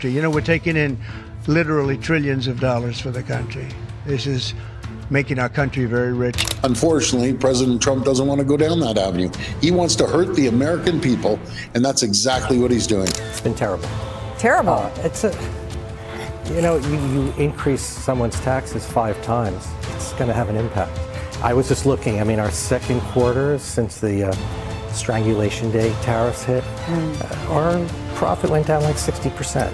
You know, we're taking in literally trillions of dollars for the country. This is making our country very rich. Unfortunately, President Trump doesn't want to go down that avenue. He wants to hurt the American people, and that's exactly what he's doing. It's been terrible. Terrible. You increase someone's taxes 5 times, it's going to have an impact. I was just looking, our second quarter since the strangulation day tariffs hit, our profit went down like 60%.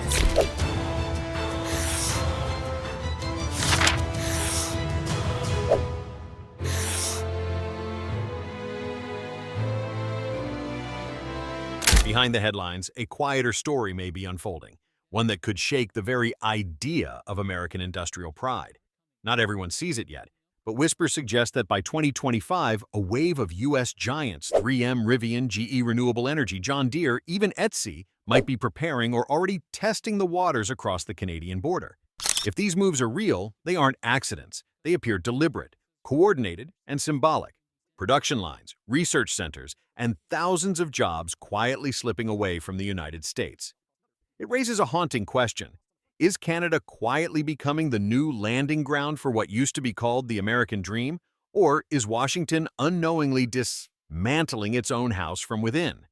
Behind the headlines, a quieter story may be unfolding, one that could shake the very idea of American industrial pride. Not everyone sees it yet, but whispers suggest that by 2025, a wave of U.S. giants, 3M, Rivian, GE Renewable Energy, John Deere, even Etsy, might be preparing or already testing the waters across the Canadian border. If these moves are real, they aren't accidents. They appear deliberate, coordinated, and symbolic. Production lines, research centers, and thousands of jobs quietly slipping away from the United States. It raises a haunting question. Is Canada quietly becoming the new landing ground for what used to be called the American dream? Or is Washington unknowingly dismantling its own house from within?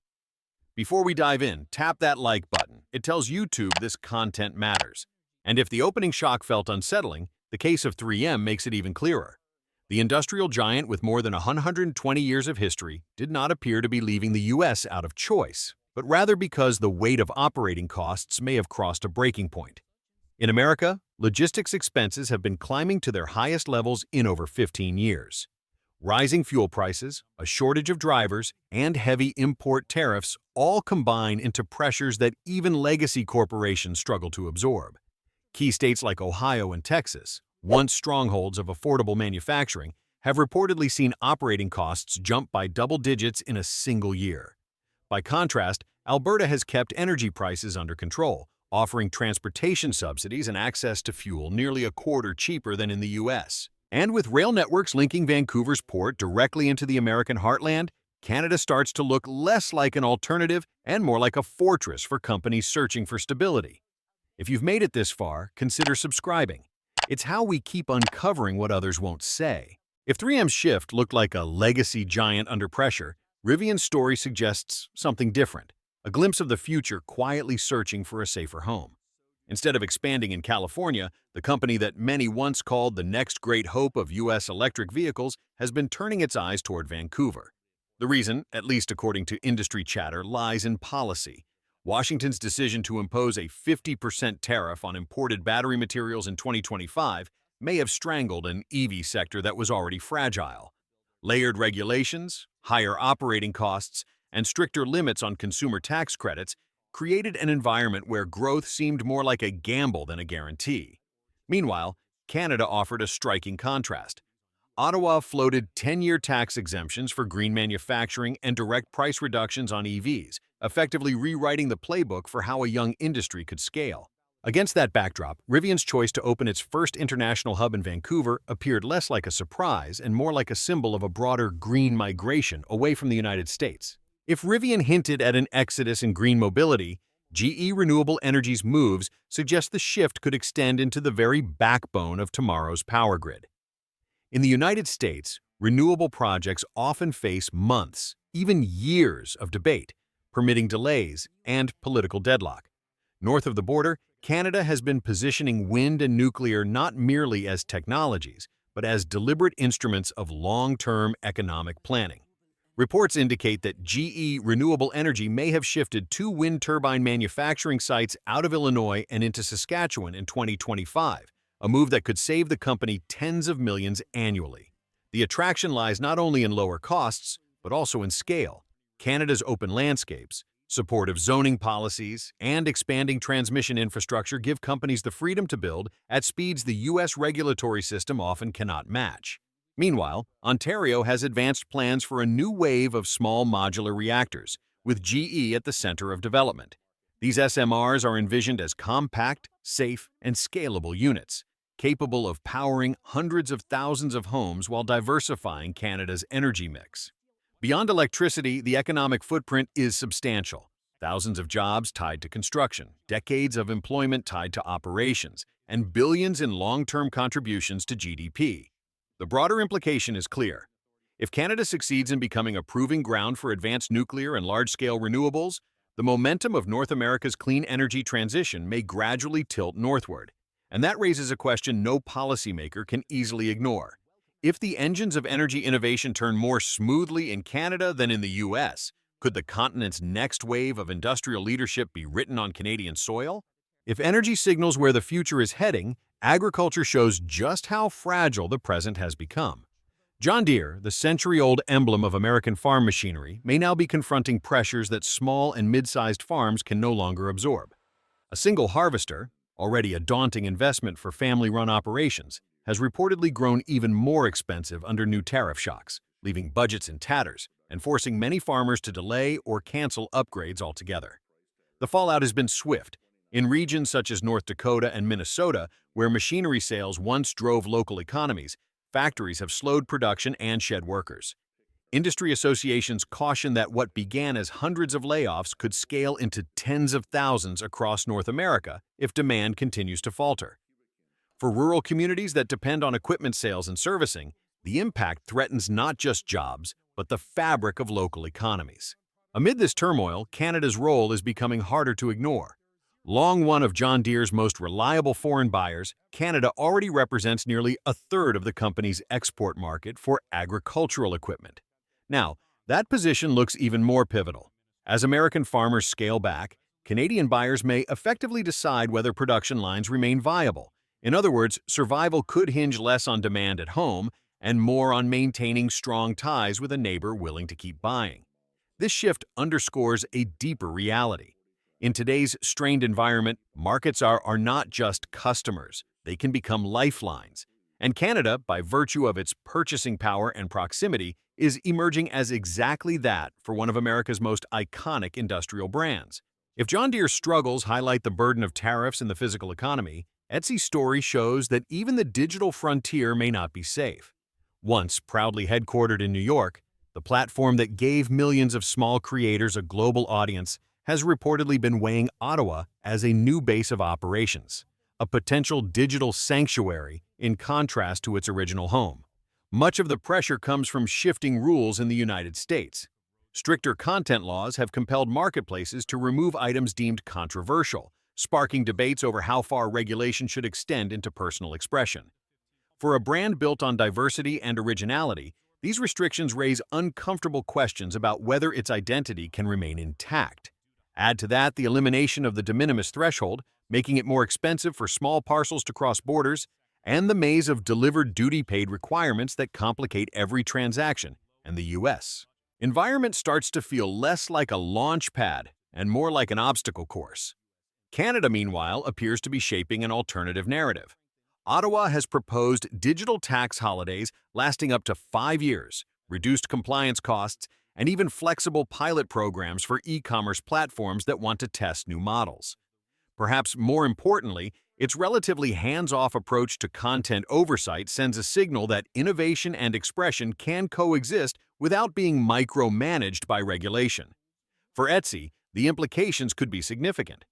Before we dive in, tap that like button. It tells YouTube this content matters. And if the opening shock felt unsettling, the case of 3M makes it even clearer. The industrial giant with more than 120 years of history did not appear to be leaving the U.S. out of choice, but rather because the weight of operating costs may have crossed a breaking point. In America, logistics expenses have been climbing to their highest levels in over 15 years. Rising fuel prices, a shortage of drivers, and heavy import tariffs all combine into pressures that even legacy corporations struggle to absorb. Key states like Ohio and Texas, once strongholds of affordable manufacturing, have reportedly seen operating costs jump by double digits in a single year. By contrast, Alberta has kept energy prices under control, offering transportation subsidies and access to fuel nearly a quarter cheaper than in the U.S. And with rail networks linking Vancouver's port directly into the American heartland, Canada starts to look less like an alternative and more like a fortress for companies searching for stability. If you've made it this far, consider subscribing. It's how we keep uncovering what others won't say. If 3M's shift looked like a legacy giant under pressure, Rivian's story suggests something different, a glimpse of the future quietly searching for a safer home. Instead of expanding in California, the company that many once called the next great hope of U.S. electric vehicles has been turning its eyes toward Vancouver. The reason, at least according to industry chatter, lies in policy. Washington's decision to impose a 50% tariff on imported battery materials in 2025 may have strangled an EV sector that was already fragile. Layered regulations, higher operating costs, and stricter limits on consumer tax credits created an environment where growth seemed more like a gamble than a guarantee. Meanwhile, Canada offered a striking contrast. Ottawa floated 10-year tax exemptions for green manufacturing and direct price reductions on EVs, effectively rewriting the playbook for how a young industry could scale. Against that backdrop, Rivian's choice to open its first international hub in Vancouver appeared less like a surprise and more like a symbol of a broader green migration away from the United States. If Rivian hinted at an exodus in green mobility, GE Renewable Energy's moves suggest the shift could extend into the very backbone of tomorrow's power grid. In the United States, renewable projects often face months, even years of debate, permitting delays and political deadlock. North of the border, Canada has been positioning wind and nuclear not merely as technologies, but as deliberate instruments of long-term economic planning. Reports indicate that GE Renewable Energy may have shifted 2 wind turbine manufacturing sites out of Illinois and into Saskatchewan in 2025, a move that could save the company tens of millions annually. The attraction lies not only in lower costs, but also in scale. Canada's open landscapes, supportive zoning policies, and expanding transmission infrastructure give companies the freedom to build at speeds the U.S. regulatory system often cannot match. Meanwhile, Ontario has advanced plans for a new wave of small modular reactors, with GE at the center of development. These SMRs are envisioned as compact, safe, and scalable units, capable of powering hundreds of thousands of homes while diversifying Canada's energy mix. Beyond electricity, the economic footprint is substantial. Thousands of jobs tied to construction, decades of employment tied to operations, and billions in long-term contributions to GDP. The broader implication is clear. If Canada succeeds in becoming a proving ground for advanced nuclear and large-scale renewables, the momentum of North America's clean energy transition may gradually tilt northward. And that raises a question no policymaker can easily ignore. If the engines of energy innovation turn more smoothly in Canada than in the US, could the continent's next wave of industrial leadership be written on Canadian soil? If energy signals where the future is heading, agriculture shows just how fragile the present has become. John Deere, the century-old emblem of American farm machinery, may now be confronting pressures that small and mid-sized farms can no longer absorb. A single harvester, already a daunting investment for family-run operations, has reportedly grown even more expensive under new tariff shocks, leaving budgets in tatters and forcing many farmers to delay or cancel upgrades altogether. The fallout has been swift. In regions such as North Dakota and Minnesota, where machinery sales once drove local economies, factories have slowed production and shed workers. Industry associations caution that what began as hundreds of layoffs could scale into tens of thousands across North America if demand continues to falter. For rural communities that depend on equipment sales and servicing, the impact threatens not just jobs, but the fabric of local economies. Amid this turmoil, Canada's role is becoming harder to ignore. Long one of John Deere's most reliable foreign buyers, Canada already represents nearly a third of the company's export market for agricultural equipment. Now, that position looks even more pivotal. As American farmers scale back, Canadian buyers may effectively decide whether production lines remain viable. In other words, survival could hinge less on demand at home and more on maintaining strong ties with a neighbor willing to keep buying. This shift underscores a deeper reality. In today's strained environment, markets are not just customers, they can become lifelines. And Canada, by virtue of its purchasing power and proximity, is emerging as exactly that for one of America's most iconic industrial brands. If John Deere's struggles highlight the burden of tariffs in the physical economy, Etsy's story shows that even the digital frontier may not be safe. Once proudly headquartered in New York, the platform that gave millions of small creators a global audience has reportedly been weighing Ottawa as a new base of operations, a potential digital sanctuary in contrast to its original home. Much of the pressure comes from shifting rules in the United States. Stricter content laws have compelled marketplaces to remove items deemed controversial, sparking debates over how far regulation should extend into personal expression. For a brand built on diversity and originality, these restrictions raise uncomfortable questions about whether its identity can remain intact. Add to that the elimination of the de minimis threshold, making it more expensive for small parcels to cross borders, and the maze of delivered duty-paid requirements that complicate every transaction, and the U.S. environment starts to feel less like a launch pad and more like an obstacle course. Canada, meanwhile, appears to be shaping an alternative narrative. Ottawa has proposed digital tax holidays lasting up to 5 years, reduced compliance costs, and even flexible pilot programs for e-commerce platforms that want to test new models. Perhaps more importantly, its relatively hands-off approach to content oversight sends a signal that innovation and expression can coexist without being micromanaged by regulation. For Etsy, the implications could be significant.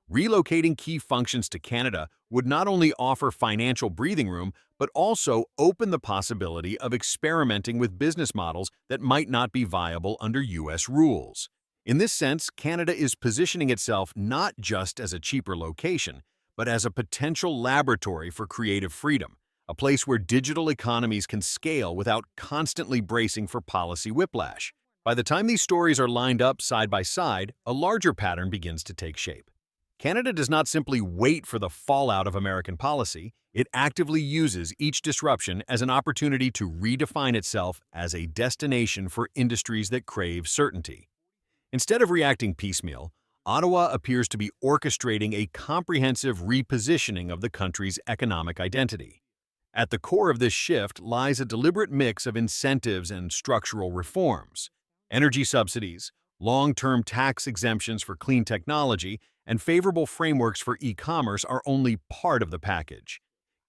Relocating key functions to Canada would not only offer financial breathing room, but also open the possibility of experimenting with business models that might not be viable under U.S. rules. In this sense, Canada is positioning itself not just as a cheaper location, but as a potential laboratory for creative freedom, a place where digital economies can scale without constantly bracing for policy whiplash. By the time these stories are lined up side by side, a larger pattern begins to take shape. Canada does not simply wait for the fallout of American policy, it actively uses each disruption as an opportunity to redefine itself as a destination for industries that crave certainty. Instead of reacting piecemeal, Ottawa appears to be orchestrating a comprehensive repositioning of the country's economic identity. At the core of this shift lies a deliberate mix of incentives and structural reforms. Energy subsidies, long-term tax exemptions for clean technology, and favorable frameworks for e-commerce are only part of the package.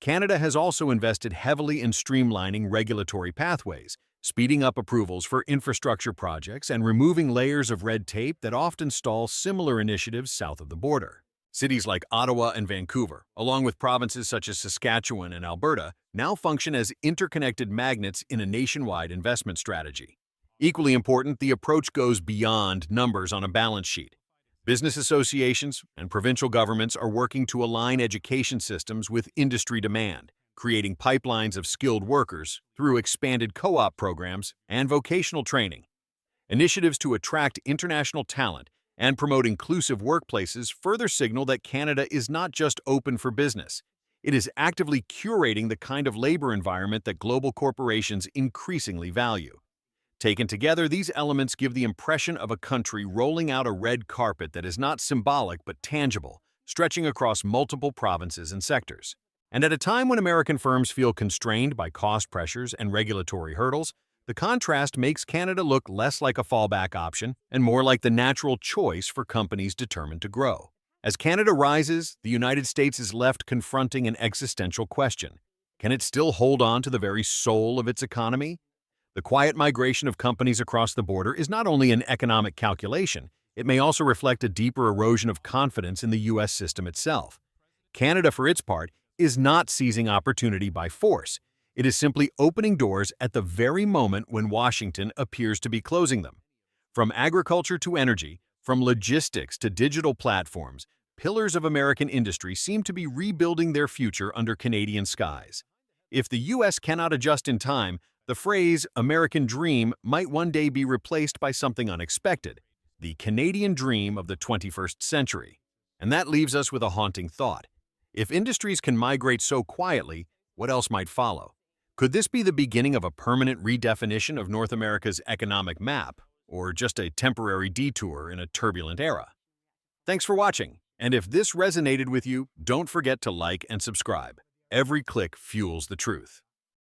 Canada has also invested heavily in streamlining regulatory pathways, speeding up approvals for infrastructure projects and removing layers of red tape that often stall similar initiatives south of the border. Cities like Ottawa and Vancouver, along with provinces such as Saskatchewan and Alberta, now function as interconnected magnets in a nationwide investment strategy. Equally important, the approach goes beyond numbers on a balance sheet. Business associations and provincial governments are working to align education systems with industry demand, creating pipelines of skilled workers through expanded co-op programs and vocational training. Initiatives to attract international talent and promote inclusive workplaces further signal that Canada is not just open for business. It is actively curating the kind of labor environment that global corporations increasingly value. Taken together, these elements give the impression of a country rolling out a red carpet that is not symbolic but tangible, stretching across multiple provinces and sectors. And at a time when American firms feel constrained by cost pressures and regulatory hurdles, the contrast makes Canada look less like a fallback option and more like the natural choice for companies determined to grow. As Canada rises, the United States is left confronting an existential question. Can it still hold on to the very soul of its economy? The quiet migration of companies across the border is not only an economic calculation, it may also reflect a deeper erosion of confidence in the U.S. system itself. Canada, for its part, is not seizing opportunity by force. It is simply opening doors at the very moment when Washington appears to be closing them. From agriculture to energy, from logistics to digital platforms, pillars of American industry seem to be rebuilding their future under Canadian skies. If the U.S. cannot adjust in time, the phrase American dream might one day be replaced by something unexpected, the Canadian dream of the 21st century. And that leaves us with a haunting thought. If industries can migrate so quietly, what else might follow? Could this be the beginning of a permanent redefinition of North America's economic map, or just a temporary detour in a turbulent era? Thanks for watching, and if this resonated with you, don't forget to like and subscribe. Every click fuels the truth.